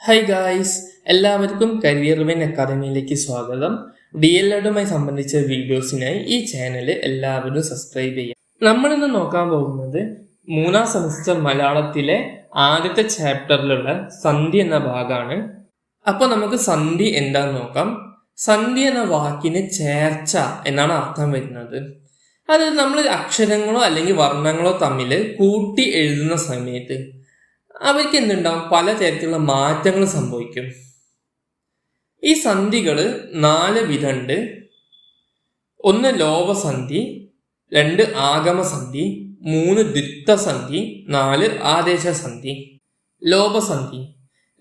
Hi guys, എല്ലാവർക്കും career win അക്കാദമിയിലേക്ക് സ്വാഗതം. DLEDുമായി സംബന്ധിച്ച വീഡിയോസിനായി ഈ ചാനൽ എല്ലാവരും സബ്സ്ക്രൈബ് ചെയ്യുക. നമ്മളിന്ന് നോക്കാൻ പോകുന്നത് 3ാം സെമസ്റ്റർ മലയാളത്തിലെ ആദ്യത്തെ ചാപ്റ്ററിലുള്ള സന്ധി എന്ന ഭാഗമാണ്. അപ്പോൾ നമുക്ക് സന്ധി എന്താന്ന് നോക്കാം. സന്ധി എന്ന വാക്കിന് ചേർച്ച എന്നാണ് അർത്ഥം വരുന്നത്. അതായത് നമ്മൾ അക്ഷരങ്ങളോ അല്ലെങ്കിൽ വർണ്ണങ്ങളോ തമ്മിൽ കൂട്ടി എഴുതുന്ന സമയത്ത് അവയ്ക്ക് എന്തുണ്ടാവും, പലതരത്തിലുള്ള മാറ്റങ്ങൾ സംഭവിക്കും. ഈ സന്ധികൾ 4 വിധമുണ്ട്. 1 ലോപസന്ധി, 2 ആഗമസന്ധി, 3 ദ്വിത്വസന്ധി, 4 ആദേശസന്ധി. ലോപസന്ധി,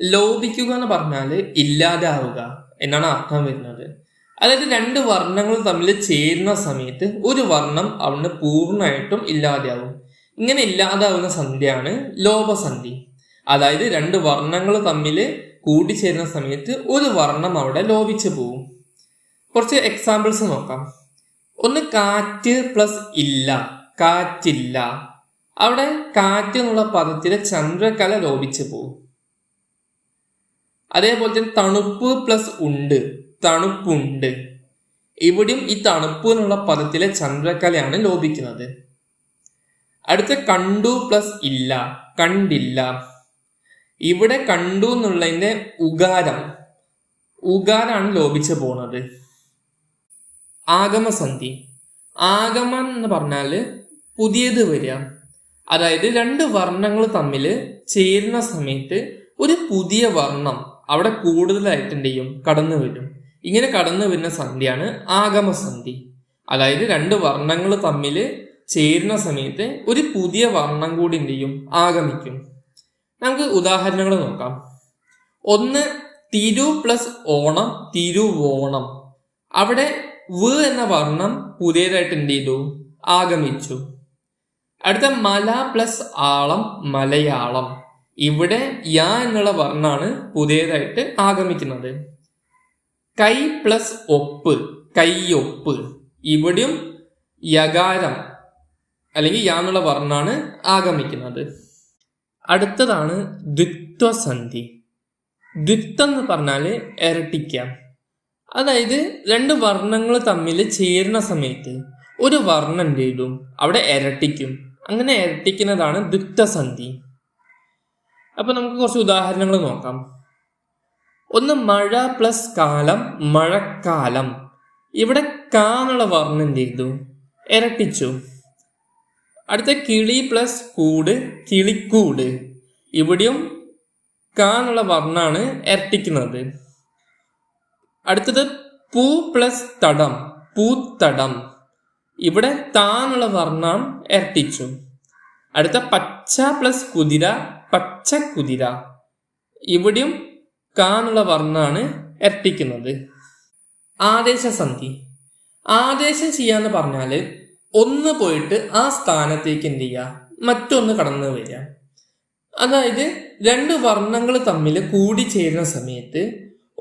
ലോപിക്കുക എന്ന് പറഞ്ഞാൽ ഇല്ലാതാവുക എന്നാണ് അർത്ഥം വരുന്നത്. അതായത് 2 വർണ്ണങ്ങൾ തമ്മിൽ ചേരുന്ന സമയത്ത് ഒരു വർണ്ണം അവിടുന്ന് പൂർണ്ണമായിട്ടും ഇല്ലാതെയാവും. ഇങ്ങനെ ഇല്ലാതാവുന്ന സന്ധിയാണ് ലോപസന്ധി. അതായത് 2 വർണ്ണങ്ങൾ തമ്മിൽ കൂടിച്ചേരുന്ന സമയത്ത് ഒരു വർണ്ണം അവിടെ ലോപിച്ചു പോവും. കുറച്ച് എക്സാമ്പിൾസ് നോക്കാം. 1 കാറ്റ് പ്ലസ് ഇല്ല, കാറ്റില്ല. അവിടെ കാറ്റ് എന്നുള്ള പദത്തിലെ ചന്ദ്രകല ലോപിച്ചു പോവും. അതേപോലെ തന്നെ തണുപ്പ് പ്ലസ് ഉണ്ട്, തണുപ്പുണ്ട്. ഇവിടെയും ഈ തണുപ്പ് എന്നുള്ള പദത്തിലെ ചന്ദ്രകലയാണ് ലോപിക്കുന്നത്. അടുത്ത കണ്ടു പ്ലസ് ഇല്ല, കണ്ടില്ല. ഇവിടെ കണ്ടു എന്നുള്ളതിന്റെ ഉകാരാണ് ലോപിച്ചു പോണത്. ആഗമസന്ധി, ആഗമം എന്ന് പറഞ്ഞാല് പുതിയത് വരിക. അതായത് 2 വർണ്ണങ്ങൾ തമ്മിൽ ചേരുന്ന സമയത്ത് ഒരു പുതിയ വർണ്ണം അവിടെ കൂടുതലായിട്ടുണ്ടെയും കടന്നു വരും. ഇങ്ങനെ കടന്നു വരുന്ന സന്ധിയാണ് ആഗമസന്ധി. അതായത് 2 വർണ്ണങ്ങൾ തമ്മിൽ ചേരുന്ന സമയത്ത് ഒരു പുതിയ വർണ്ണം കൂടി എന്തെയും ആഗമിക്കും. നമുക്ക് ഉദാഹരണങ്ങൾ നോക്കാം. 1 തിരു പ്ലസ് ഓണം, തിരുവോണം. അവിടെ വ് എന്ന വർണ്ണം പുതിയതായിട്ട് എന്ത് ചെയ്തു, ആഗമിച്ചു. അടുത്ത മല പ്ലസ് ആളം, മലയാളം. ഇവിടെ യാ എന്നുള്ള വർണ്ണാണ് പുതിയതായിട്ട് ആഗമിക്കുന്നത്. കൈ പ്ലസ് ഒപ്പ്, കൈയൊപ്പ്. ഇവിടെയും യകാരം അല്ലെങ്കിൽ യാ എന്നുള്ള വർണ്ണാണ് ആഗമിക്കുന്നത്. അടുത്തതാണ് ദ്വിത്വസന്ധി. ദ്വിത്വം എന്ന് പറഞ്ഞാൽ ഇരട്ടിക്കാം. അതായത് 2 വർണ്ണങ്ങൾ തമ്മിൽ ചേരുന്ന സമയത്ത് ഒരു വർണ്ണം എന്ത് ചെയ്യും, അവിടെ ഇരട്ടിക്കും. അങ്ങനെ ഇരട്ടിക്കുന്നതാണ് ദ്വിത്വസന്ധി. അപ്പൊ നമുക്ക് കുറച്ച് ഉദാഹരണങ്ങൾ നോക്കാം. 1 മഴ പ്ലസ് കാലം, മഴക്കാലം. ഇവിടെ കാ എന്നുള്ള വർണ്ണം എന്ത് ചെയ്തു, ഇരട്ടിച്ചു. അടുത്ത കിളി പ്ലസ് കൂട്, കിളിക്കൂട്. ഇവിടെയും കാ എന്നുള്ള വർണ്ണാണ് ഇരട്ടിക്കുന്നത്. അടുത്തത് പൂ പ്ലസ് തടം, പൂത്തടം. ഇവിടെ താ എന്നുള്ള വർണ്ണം ഇരട്ടിച്ചു. അടുത്ത പച്ച പ്ലസ് കുതിര, പച്ചക്കുതിര. ഇവിടെയും കാ എന്നുള്ള വർണ്ണാണ് ഇരട്ടിക്കുന്നത്. ആദേശസന്ധി, ആദേശം ചെയ്യാന്ന് പറഞ്ഞാല് 1 പോയിട്ട് ആ സ്ഥാനത്തേക്ക് എന്ത് ചെയ്യുക, മറ്റൊന്ന് കടന്നു വരിക. അതായത് 2 വർണ്ണങ്ങൾ തമ്മിൽ കൂടിച്ചേരുന്ന സമയത്ത്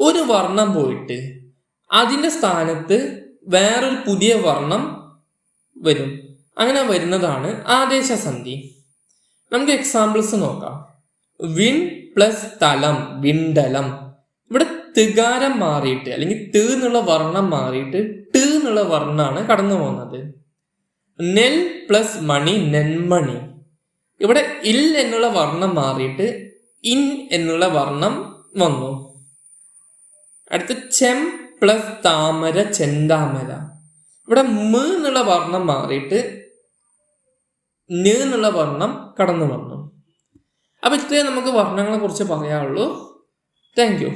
ഒരു വർണ്ണം പോയിട്ട് അതിന്റെ സ്ഥാനത്ത് വേറൊരു പുതിയ വർണ്ണം വരും. അങ്ങനെ വരുന്നതാണ് ആദേശസന്ധി. നമുക്ക് എക്സാമ്പിൾസ് നോക്കാം. വിൺ പ്ലസ് തലം, വിണ്ടലം. ഇവിടെ തികാരം മാറിയിട്ട് അല്ലെങ്കിൽ ട് എന്നുള്ള വർണ്ണം മാറിയിട്ട് ട് എന്നുള്ള വർണ്ണാണ് കടന്നു പോകുന്നത്. നെൽ പ്ലസ് മണി, നെന്മണി. ഇവിടെ ഇൽ എന്നുള്ള വർണ്ണം മാറിയിട്ട് ഇൻ എന്നുള്ള വർണ്ണം വന്നു. അടുത്ത ചെം പ്ലസ് താമര, ചെന്താമര. ഇവിടെ മ എന്നുള്ള വർണ്ണം മാറിയിട്ട് ന് എന്നുള്ള വർണ്ണം കടന്നു വന്നു. അപ്പൊ ഇത്രയും നമുക്ക് വർണ്ണങ്ങളെ കുറിച്ച് പറയാനുള്ളൂ. Thank you.